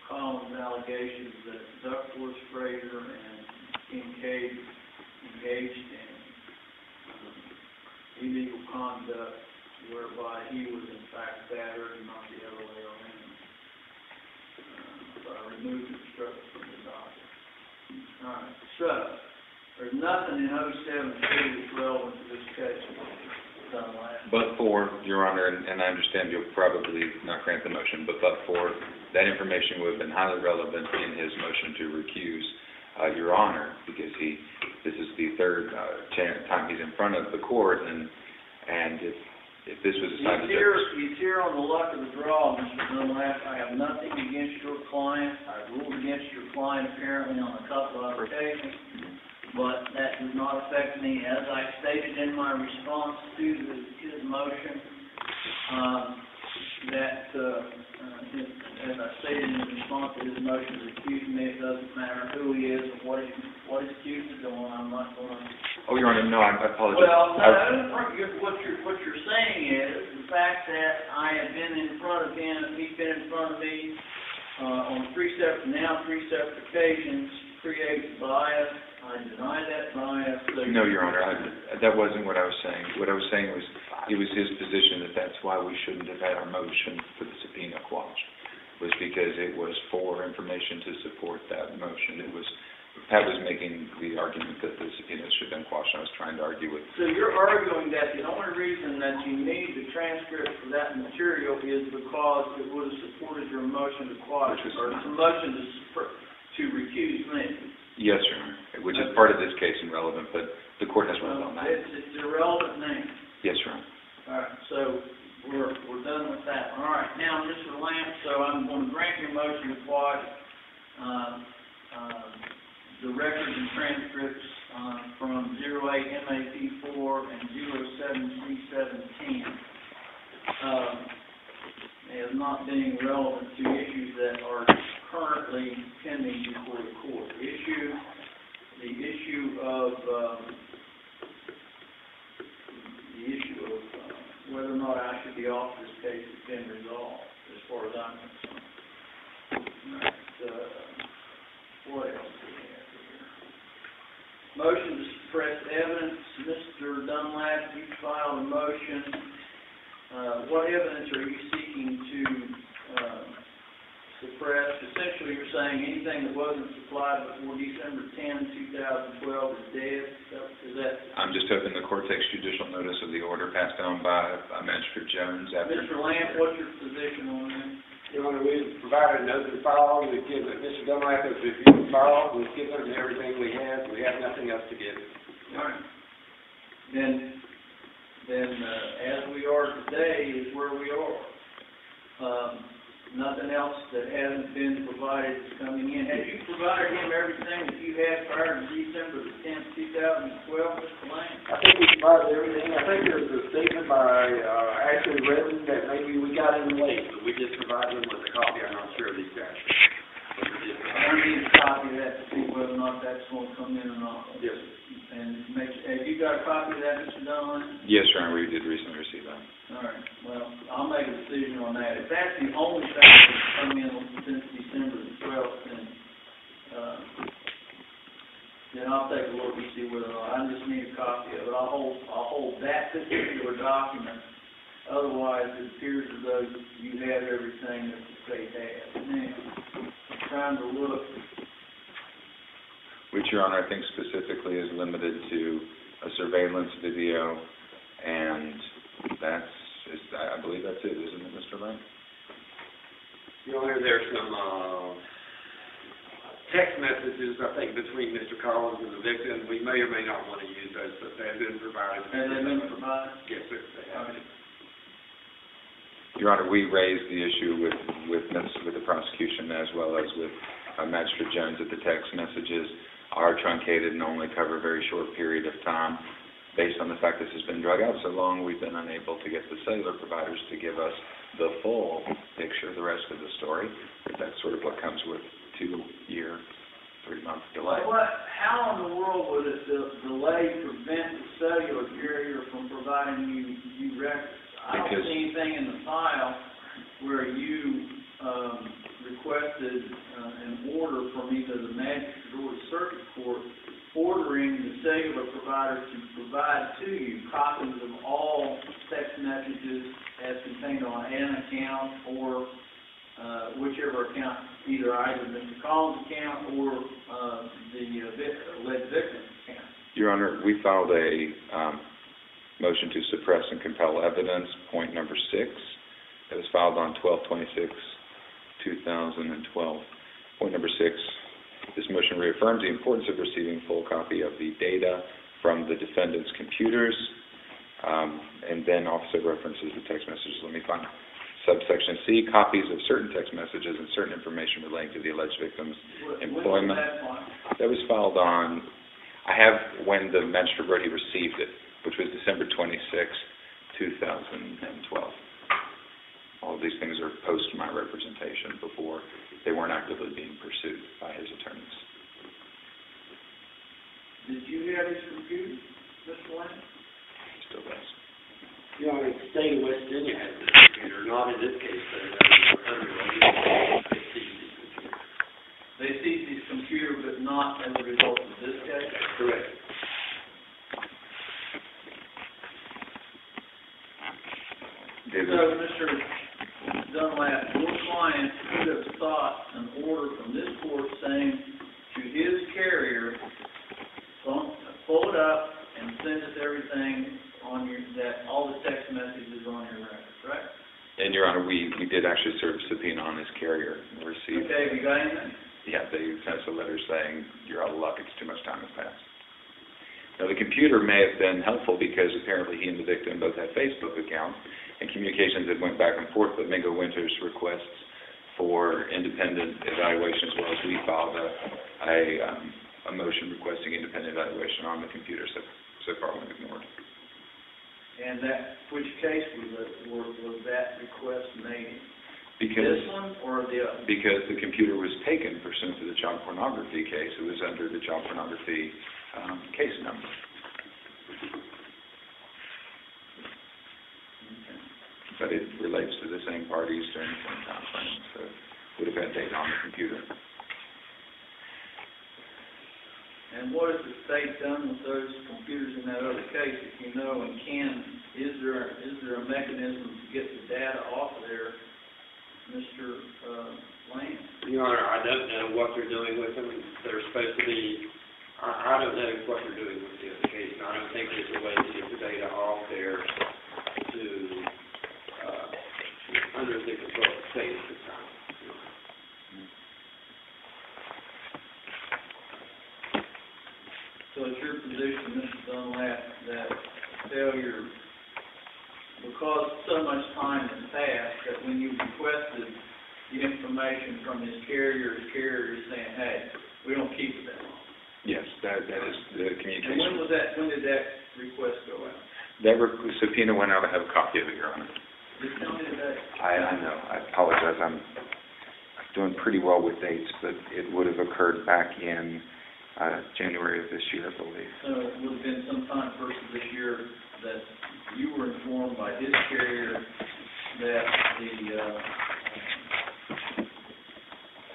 Collins' allegations that Duckworth Frazier and Kincaid engaged in illegal conduct whereby he was in fact battered and not the other way around. So I removed the instruction from the docket. All right, so there's nothing in 07-2 that's relevant to this case. But for, Your Honor, and I understand you'll probably not grant the motion, but for that information would have been highly relevant in his motion to recuse Your Honor, because this is the third time he's in front of the court, and if this was decided... He's here on the luck of the draw, Mr. Dunlap. I have nothing against your client. I've ruled against your client apparently on a couple of occasions, but that does not affect me. As I stated in my response to his motion, as I stated in response to his motion to accuse me, it doesn't matter who he is and what his accuse is on. I'm not going to... Oh, Your Honor, no, I apologize. Well, what you're saying is the fact that I have been in front of him, he's been in front of me on three separate occasions, creates bias. I deny that bias. No, Your Honor, that wasn't what I was saying. What I was saying was it was his position that that's why we shouldn't have had our motion for the subpoena quashed, was because it was for information to support that motion. Pat was making the argument that the subpoena should have been quashed. I was trying to argue with... So you're arguing that the only reason that you need the transcript for that material is because it would have supported your motion to quash, or the motion to recuse me? Yes, Your Honor, which is part of this case and relevant, but the court has ruled on that. It's irrelevant name. Yes, Your Honor. All right, so we're done with that. All right, now, Mr. Lamp, so I'm going to grant your motion to quash the records and transcripts from 08 MAP4 and 07C17 as not being relevant to issues that are currently pending before the court. The issue of whether or not I should be off this case has been resolved, as far as I'm concerned. What else do we have here? Motion to suppress evidence. Mr. Dunlap, you filed a motion. What evidence are you seeking to suppress? Essentially, you're saying anything that wasn't supplied before December 10, 2012 is dead? Is that... I'm just hoping the court takes judicial notice of the order passed down by Magistrate Jones after... Mr. Lamp, what's your position on that? Your Honor, we've provided an open file. We've given Mr. Dunlap has reviewed the file. We've given him everything we have. We have nothing else to give. All right. Then as we are today is where we are. Nothing else that hasn't been provided is coming in. Have you provided him everything that you had prior to December the 10th, 2012, Mr. Lane? I think we provided everything. I think there's a statement by Ashley Redden that maybe we got in late, but we just provided him with a copy. I'm not sure of these guys. I need a copy of that to see whether or not that's going to come in or not. Yes. And have you got a copy of that, Mr. Dunlap? Yes, Your Honor, we did recently receive that. All right. Well, I'll make a decision on that. If that's the only thing that's come in since December the 12th, then with it, I just need a copy of it. I'll hold that particular document. Otherwise, it appears as though you have everything that the state has. Now, I'm trying to look. Which, Your Honor, I think specifically is limited to a surveillance video, and I believe that's it, isn't it, Mr. Lane? Your Honor, there's some text messages, I think, between Mr. Collins and the victim. We may or may not want to use those, but they've been provided. And they've been provided? Yes, sir, they have. Your Honor, we raised the issue with the prosecution as well as with Magistrate Jones that the text messages are truncated and only cover a very short period of time. Based on the fact this has been drug out so long, we've been unable to get the cellular providers to give us the full picture, the rest of the story. That's sort of what comes with 2-year, 3-month delay. How in the world would a delay prevent the cellular carrier from providing you records? I don't see anything in the file where you requested an order from either the magistrate or the circuit court ordering the cellular provider to provide to you copies of all text messages as contained on an account or whichever account, either Mr. Collins' account or the alleged victim's account. Your Honor, we filed a motion to suppress and compel evidence, point number 6. That was filed on 12/26/2012. Point number 6, this motion reaffirms the importance of receiving a full copy of the data from the defendant's computers, and then also references the text messages. Let me find subsection C, copies of certain text messages and certain information relating to the alleged victim's employment. That was filed on, I have when the magistrate wrote he received it, which was December 26, 2012. All of these things are post my representation, before they weren't actively being pursued by his attorneys. Did you have his computer, Mr. Lane? He still does. Your Honor, the state of West Virginia has this computer, not in this case, but they seized his computer, but not as a result of this case? That's correct. So, Mr. Dunlap, your client could have sought an order from this court saying to his carrier, pull it up and send us everything on all the text messages on your records, right? And, Your Honor, we did actually serve a subpoena on his carrier and received. Okay, have you got anything? Yeah, they sent us a letter saying, you're out of luck, it's too much time has passed. Now, the computer may have been helpful because apparently he and the victim both had Facebook accounts and communications that went back and forth, but Mingo Winter's requests for independent evaluation, as well as we filed a motion requesting independent evaluation on the computer, so far went ignored. And which case was that request made? Because, this one or the other? Because the computer was taken pursuant to the child pornography case. It was under the child pornography case number. But it relates to the same parties during the same time frame, so it would have had data on the computer. And what has the state done with those computers in that other case, if you know and can? Is there a mechanism to get the data off of there, Mr. Lane? Your Honor, I don't know what they're doing with them. They're supposed to be, I don't know what they're doing with the other case. I don't think there's a way to get the data off there to under the control of the state at this time. So it's your position, Mr. Dunlap, that failure, because so much time has passed, that when you requested the information from his carrier is saying, hey, we don't keep it that long. Yes, that is the communication. And when did that request go out? That subpoena went out. I have a copy of it, Your Honor. Just tell me the date. I know. I apologize. I'm doing pretty well with dates, but it would have occurred back in January of this year, I believe. So it would have been sometime first of this year that you were informed by his carrier that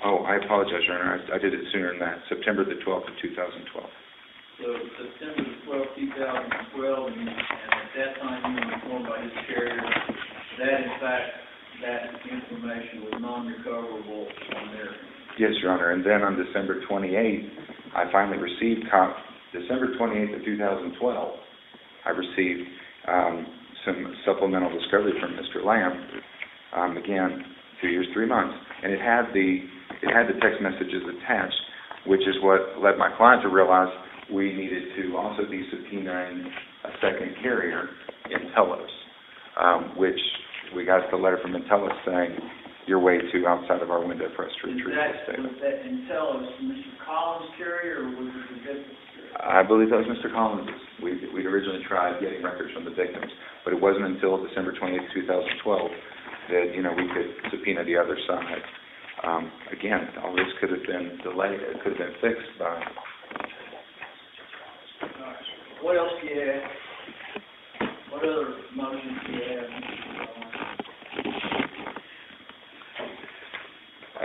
Oh, I apologize, Your Honor. I did it sooner than that. September the 12th of 2012. So September 2012, and at that time you were informed by his carrier that in fact that information was non-recoverable on their end. Yes, Your Honor, and then on December 28th, I finally received, December 28th of 2012, I received some supplemental discovery from Mr. Lamb, again, 2 years, 3 months, and it had the text messages attached, which is what led my client to realize we needed to also be subpoenaing a second carrier, Intellos, which we got the letter from Intellos saying, you're way too outside of our window for us to retrieve this data. Was that Intellos Mr. Collins' carrier, or was it the victim's carrier? I believe that was Mr. Collins. We'd originally tried getting records from the victims, but it wasn't until December 28th, 2012 that, we could subpoena the other side. Again, all this could have been delayed. It could have been fixed by... What else do you have? What other motions do you have?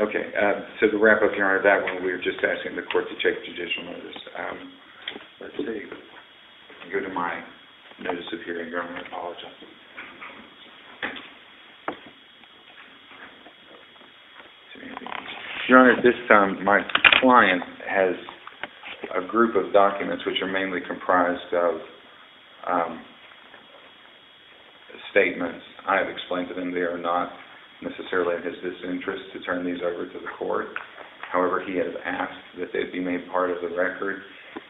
Okay, so to wrap up, Your Honor, that one, we were just asking the court to check judicial notice. Let's see. Go to my notice of hearing, Your Honor, I apologize. Your Honor, this time my client has a group of documents which are mainly comprised of statements. I have explained to them they are not necessarily in his best interest to turn these over to the court. However, he has asked that they be made part of the record.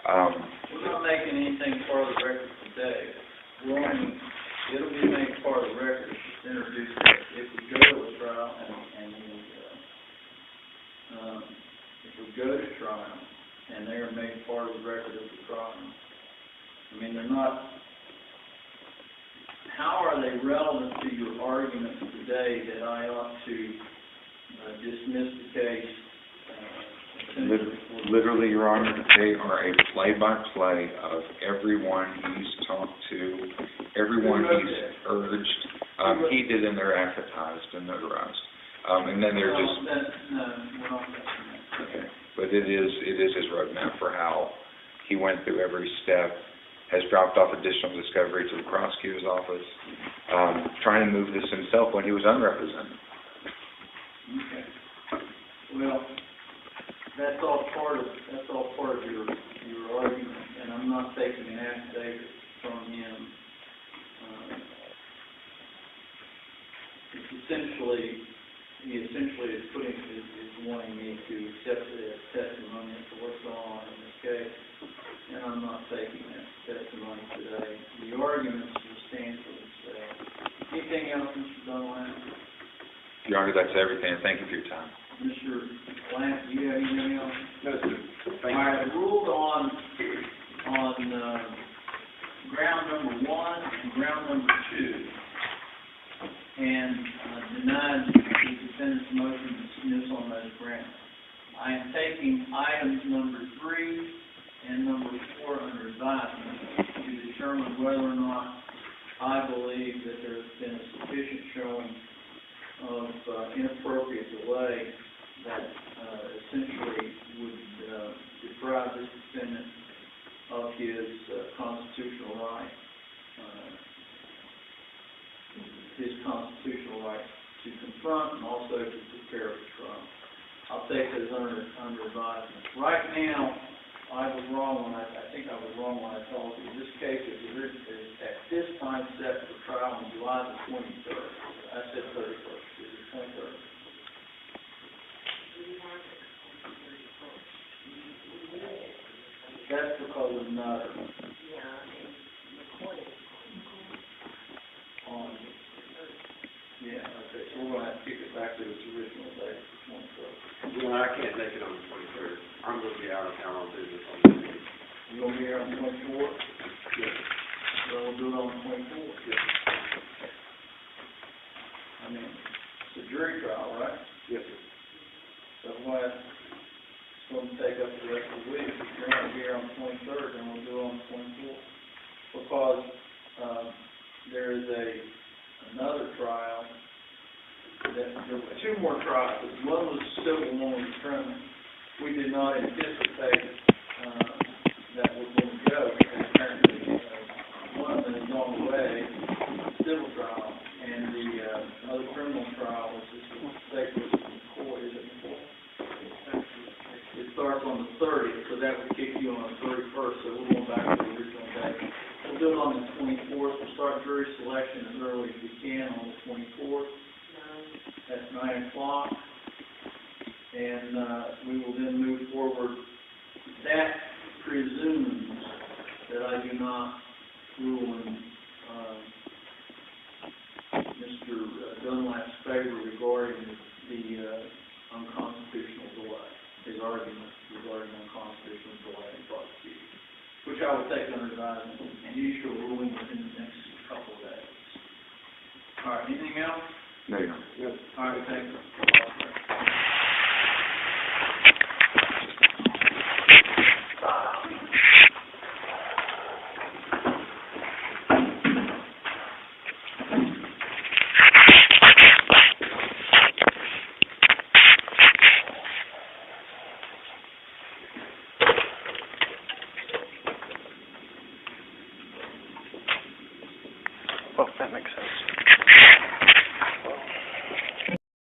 We're not making anything part of the record today. It'll be made part of the record. It's introduced if we go to a trial if we go to trial and they are made part of the record of the trial. I mean, they're not. How are they relevant to your argument today that I ought to dismiss the case? Literally, Your Honor, they are a play-by-play of everyone he's talked to, everyone he's urged. He did, and they're advertised and notarized. And then they're just... No, we're not mentioning that. Okay. But it is his roadmap for how he went through every step, has dropped off additional discovery to the prosecutor's office, trying to move this himself when he was unrepresented. Okay. Well, that's all part of your argument, and I'm not taking an affidavit from him. He essentially is wanting me to accept it as testimony as to what's going on in this case, and I'm not taking that testimony today. The arguments will stand for themselves. Anything else, Mr. Dunlap? Your Honor, that's everything. Thank you for your time. Mr. Lance, do you have anything else? No, sir. Thank you. All right, I ruled on ground number 1 and ground number 2, and denied the defendant's motion to dismiss on those grounds. I am taking items number 3 and number 4 under advisement to determine whether or not I believe that there has been a sufficient showing of inappropriate delay that essentially would deprive this defendant of his constitutional right, to confront and also to prepare for trial. I'll take those under advisement. Right now, I think I was wrong when I told you this case is at this time set for trial on July the 23rd. I said 31st. Is it 23rd? That's because of another. Yeah, okay, so we're going to have to kick it back to its original date, 23rd. Well, I can't make it on the 23rd. I'm going to be out of town on business on the 23rd. You going to be here on the 24th? Yes. Well, we'll do it on the 24th. Yes. I mean, it's a jury trial, right? Yes, sir. So what, it's going to take up the rest of the week. If you're not here on the 23rd, then we'll do it on the 24th. Because there is another trial. There were 2 more trials. One was civil, one was criminal. We did not anticipate that was going to go, because apparently so that would kick you on the 31st, so we're going back to the original date. We'll do it on the 24th, we'll start jury selection as early as we can on the 24th. At 9 o'clock. And, we will then move forward. That presumes that I do not rule in, Mr. Dunlap's favor regarding the, unconstitutional delay, his argument regarding unconstitutional delay in prosecution, which I will take under advisement, and you shall ruling within the next couple of days. All right, anything else? No, Your Honor. Yes. All right, thank you. Well, that makes sense.